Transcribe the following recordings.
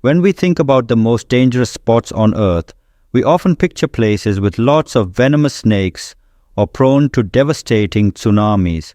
When we think about the most dangerous spots on Earth, we often picture places with lots of venomous snakes or prone to devastating tsunamis.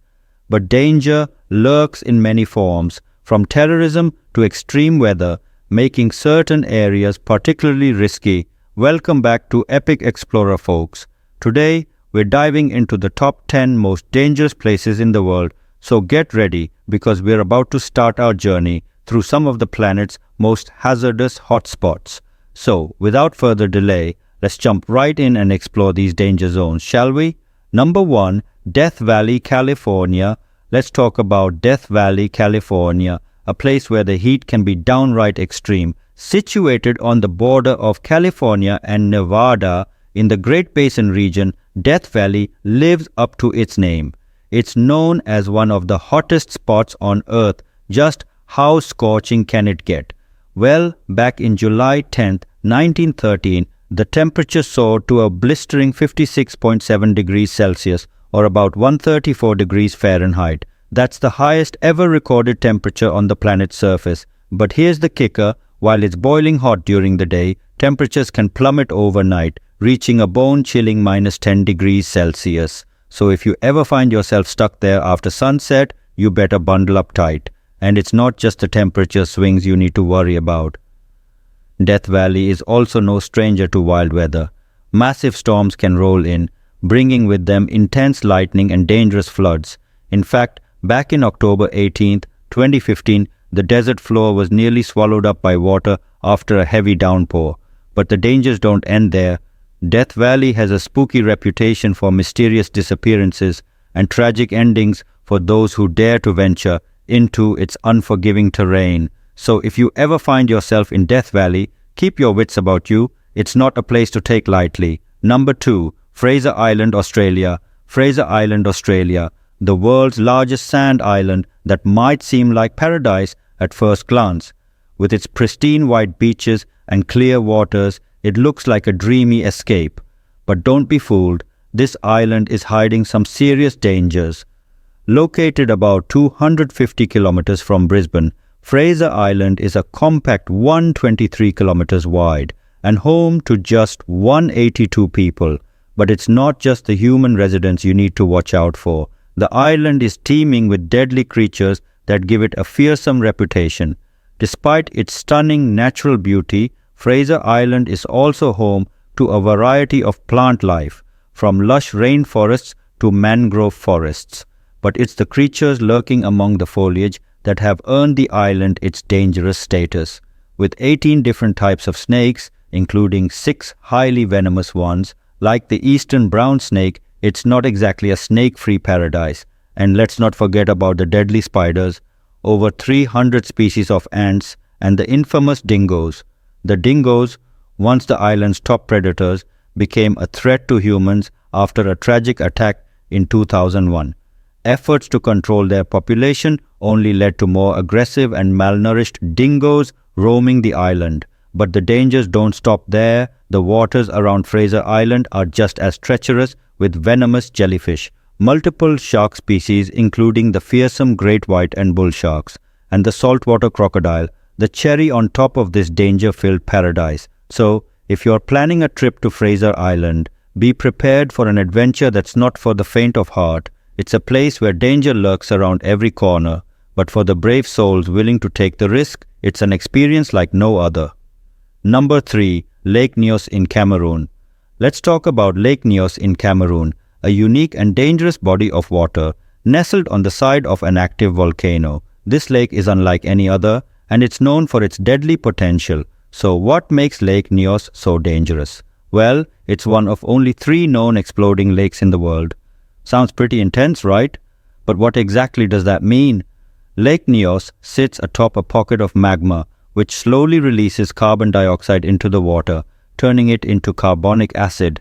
But danger lurks in many forms, from terrorism to extreme weather, making certain areas particularly risky. Welcome back to Epic Explorer, folks. Today, we're diving into the top 10 most dangerous places in the world, so get ready because we're about to start our journey through some of the planet's most hazardous hotspots. So, without further delay, let's jump right in and explore these danger zones, shall we? Number 1, Death Valley, California. Let's talk about Death Valley, California, a place where the heat can be downright extreme. Situated on the border of California and Nevada in the Great Basin region, Death Valley lives up to its name. It's known as one of the hottest spots on Earth. Just how scorching can it get? Well, back in July 10th, 1913, the temperature soared to a blistering 56.7 degrees Celsius, or about 134 degrees Fahrenheit. That's the highest ever recorded temperature on the planet's surface. But here's the kicker: while it's boiling hot during the day, temperatures can plummet overnight, reaching a bone-chilling -10 degrees Celsius. So if you ever find yourself stuck there after sunset, you better bundle up tight. And it's not just the temperature swings you need to worry about. Death Valley is also no stranger to wild weather. Massive storms can roll in, bringing with them intense lightning and dangerous floods. In fact, back in October 18th, 2015, the desert floor was nearly swallowed up by water after a heavy downpour. But the dangers don't end there. Death Valley has a spooky reputation for mysterious disappearances and tragic endings for those who dare to venture into its unforgiving terrain. So if you ever find yourself in Death Valley, keep your wits about you. It's not a place to take lightly. Number 2, Fraser Island, Australia. Fraser Island, Australia, the world's largest sand island that might seem like paradise at first glance. With its pristine white beaches and clear waters, it looks like a dreamy escape. But don't be fooled, this island is hiding some serious dangers. Located about 250 kilometers from Brisbane, Fraser Island is a compact 123 kilometers wide and home to just 182 people. But it's not just the human residents you need to watch out for. The island is teeming with deadly creatures that give it a fearsome reputation. Despite its stunning natural beauty, Fraser Island is also home to a variety of plant life, from lush rainforests to mangrove forests. But it's the creatures lurking among the foliage that have earned the island its dangerous status. With 18 different types of snakes, including 6 highly venomous ones, like the eastern brown snake, it's not exactly a snake-free paradise. And let's not forget about the deadly spiders, over 300 species of ants, and the infamous dingoes. The dingoes, once the island's top predators, became a threat to humans after a tragic attack in 2001. Efforts to control their population only led to more aggressive and malnourished dingoes roaming the island. But the dangers don't stop there. The waters around Fraser Island are just as treacherous, with venomous jellyfish, multiple shark species including the fearsome great white and bull sharks, and the saltwater crocodile, the cherry on top of this danger-filled paradise. So, if you're planning a trip to Fraser Island, be prepared for an adventure that's not for the faint of heart. It's a place where danger lurks around every corner, but for the brave souls willing to take the risk, it's an experience like no other. Number 3, Lake Nyos in Cameroon. Let's talk about Lake Nyos in Cameroon, a unique and dangerous body of water nestled on the side of an active volcano. This lake is unlike any other, and it's known for its deadly potential. So what makes Lake Nyos so dangerous? Well, it's one of only 3 known exploding lakes in the world. Sounds pretty intense, right? But what exactly does that mean? Lake Nyos sits atop a pocket of magma, which slowly releases carbon dioxide into the water, turning it into carbonic acid.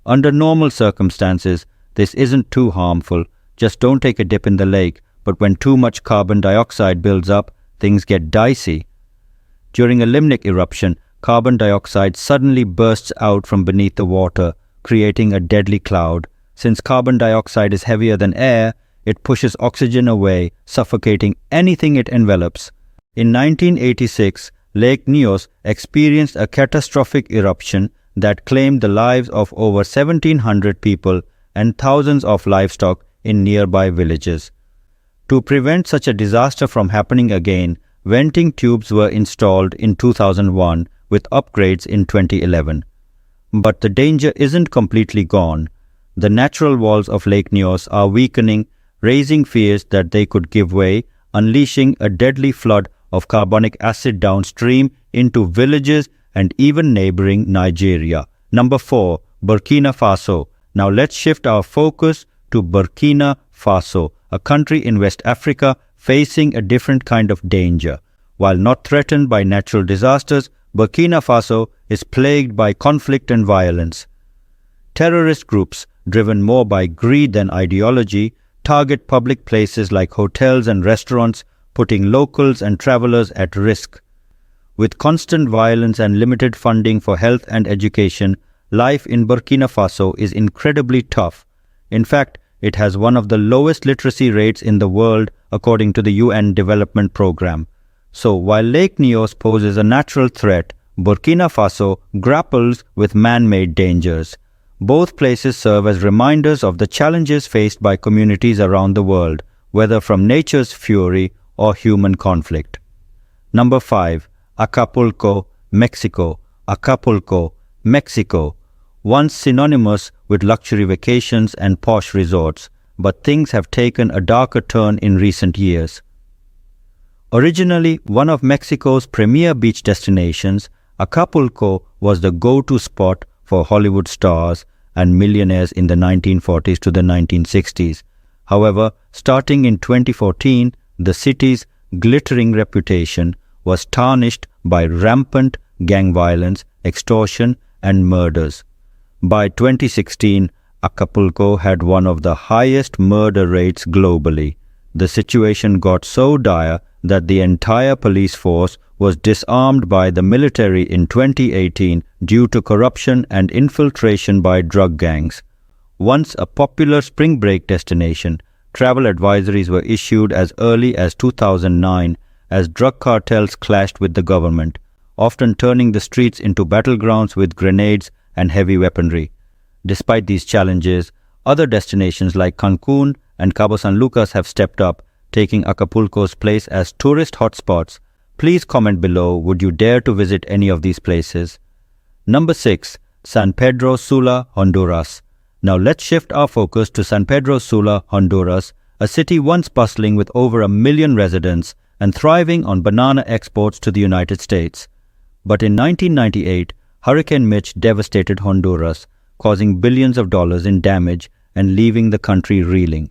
Under normal circumstances, this isn't too harmful. Just don't take a dip in the lake. But when too much carbon dioxide builds up, things get dicey. During a limnic eruption, carbon dioxide suddenly bursts out from beneath the water, creating a deadly cloud. Since carbon dioxide is heavier than air, it pushes oxygen away, suffocating anything it envelops. In 1986, Lake Nyos experienced a catastrophic eruption that claimed the lives of over 1,700 people and thousands of livestock in nearby villages. To prevent such a disaster from happening again, venting tubes were installed in 2001 with upgrades in 2011. But the danger isn't completely gone. The natural walls of Lake Nyos are weakening, raising fears that they could give way, unleashing a deadly flood of carbonic acid downstream into villages and even neighboring Nigeria. Number 4. Burkina Faso. Now let's shift our focus to Burkina Faso, a country in West Africa facing a different kind of danger. While not threatened by natural disasters, Burkina Faso is plagued by conflict and violence. Terrorist groups, driven more by greed than ideology, target public places like hotels and restaurants, putting locals and travelers at risk. With constant violence and limited funding for health and education, life in Burkina Faso is incredibly tough. In fact, it has one of the lowest literacy rates in the world according to the UN Development Programme. So while Lake Nyos poses a natural threat, Burkina Faso grapples with man-made dangers. Both places serve as reminders of the challenges faced by communities around the world, whether from nature's fury or human conflict. Number 5. Acapulco, Mexico. Acapulco, Mexico. Once synonymous with luxury vacations and posh resorts, but things have taken a darker turn in recent years. Originally one of Mexico's premier beach destinations, Acapulco was the go-to spot for Hollywood stars and millionaires in the 1940s to the 1960s. However, starting in 2014, the city's glittering reputation was tarnished by rampant gang violence, extortion, and murders. By 2016, Acapulco had one of the highest murder rates globally. The situation got so dire that the entire police force was disarmed by the military in 2018 due to corruption and infiltration by drug gangs. Once a popular spring break destination, travel advisories were issued as early as 2009 as drug cartels clashed with the government, often turning the streets into battlegrounds with grenades and heavy weaponry. Despite these challenges, other destinations like Cancun and Cabo San Lucas have stepped up, taking Acapulco's place as tourist hotspots. Please comment below, would you dare to visit any of these places? Number 6. San Pedro Sula, Honduras. Now let's shift our focus to San Pedro Sula, Honduras, a city once bustling with over 1 million residents and thriving on banana exports to the United States. But in 1998, Hurricane Mitch devastated Honduras, causing billions of dollars in damage and leaving the country reeling.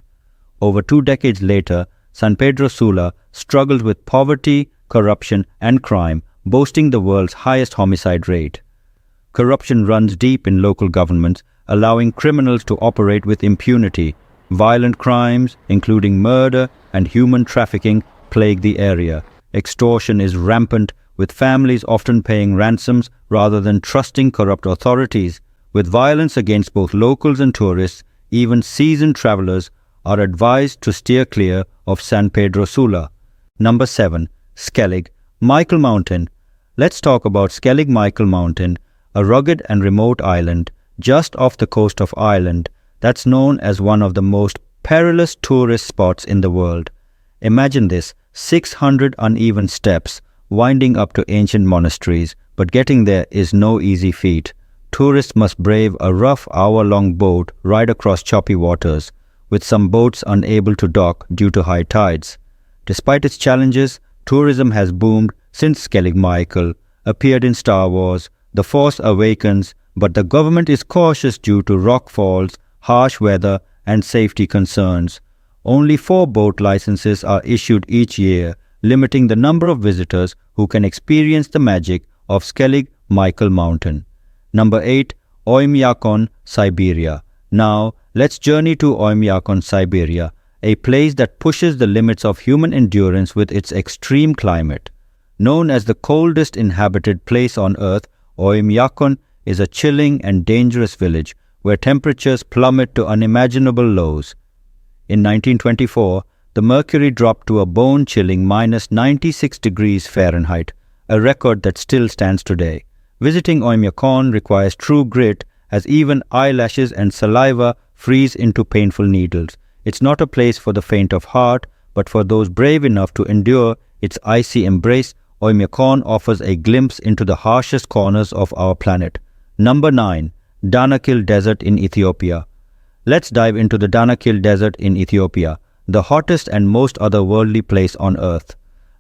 Over 2 decades later, San Pedro Sula struggled with poverty, corruption, and crime, boasting the world's highest homicide rate. Corruption runs deep in local governments, allowing criminals to operate with impunity. Violent crimes, including murder and human trafficking, plague the area. Extortion is rampant, with families often paying ransoms rather than trusting corrupt authorities. With violence against both locals and tourists, even seasoned travelers are advised to steer clear of San Pedro Sula. Number 7. Skellig, Michael Mountain. Let's talk about Skellig Michael Mountain, a rugged and remote island just off the coast of Ireland that's known as one of the most perilous tourist spots in the world. Imagine this, 600 uneven steps winding up to ancient monasteries, but getting there is no easy feat. Tourists must brave a rough hour-long boat ride across choppy waters, with some boats unable to dock due to high tides. Despite its challenges, tourism has boomed since Skellig Michael appeared in Star Wars, The Force Awakens, but the government is cautious due to rock falls, harsh weather, and safety concerns. Only 4 boat licenses are issued each year, limiting the number of visitors who can experience the magic of Skellig Michael Mountain. Number 8. Oymyakon, Siberia. Now, let's journey to Oymyakon, Siberia, a place that pushes the limits of human endurance with its extreme climate. Known as the coldest inhabited place on Earth, Oymyakon is a chilling and dangerous village where temperatures plummet to unimaginable lows. In 1924, the mercury dropped to a bone-chilling -96 degrees Fahrenheit, a record that still stands today. Visiting Oymyakon requires true grit, as even eyelashes and saliva freeze into painful needles. It's not a place for the faint of heart, but for those brave enough to endure its icy embrace. Oymyakon offers a glimpse into the harshest corners of our planet. Number 9. Danakil Desert in Ethiopia. Let's dive into the Danakil Desert in Ethiopia, the hottest and most otherworldly place on Earth.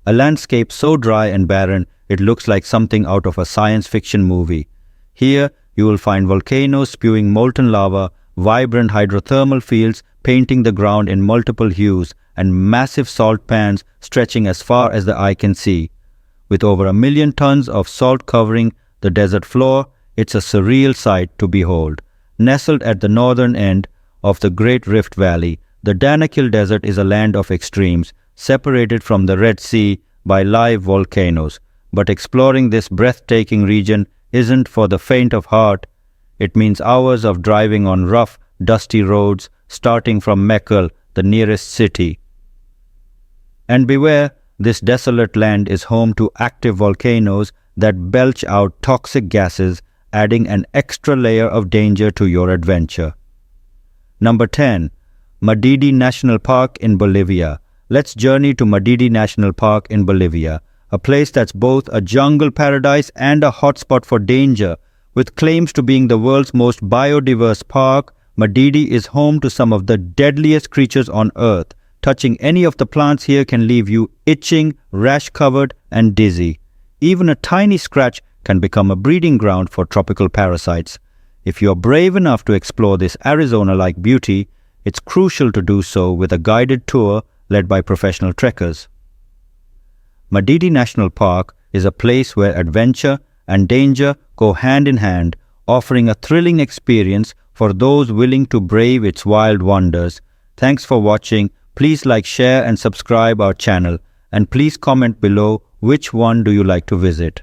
A landscape so dry and barren it looks like something out of a science fiction movie. Here, you will find volcanoes spewing molten lava, vibrant hydrothermal fields painting the ground in multiple hues, and massive salt pans stretching as far as the eye can see. With over 1 million tons of salt covering the desert floor, it's a surreal sight to behold. Nestled at the northern end of the Great Rift Valley, the Danakil Desert is a land of extremes, separated from the Red Sea by live volcanoes. But exploring this breathtaking region isn't for the faint of heart. It means hours of driving on rough, dusty roads, starting from Mekelle, the nearest city. And beware, this desolate land is home to active volcanoes that belch out toxic gases, adding an extra layer of danger to your adventure. Number 10. Madidi National Park in Bolivia. Let's journey to Madidi National Park in Bolivia, a place that's both a jungle paradise and a hotspot for danger. With claims to being the world's most biodiverse park, Madidi is home to some of the deadliest creatures on Earth. Touching any of the plants here can leave you itching, rash-covered, and dizzy. Even a tiny scratch can become a breeding ground for tropical parasites. If you're brave enough to explore this Arizona-like beauty, it's crucial to do so with a guided tour led by professional trekkers. Madidi National Park is a place where adventure and danger go hand in hand, offering a thrilling experience for those willing to brave its wild wonders. Thanks for watching. Please like, share and subscribe our channel, and please comment below which one do you like to visit.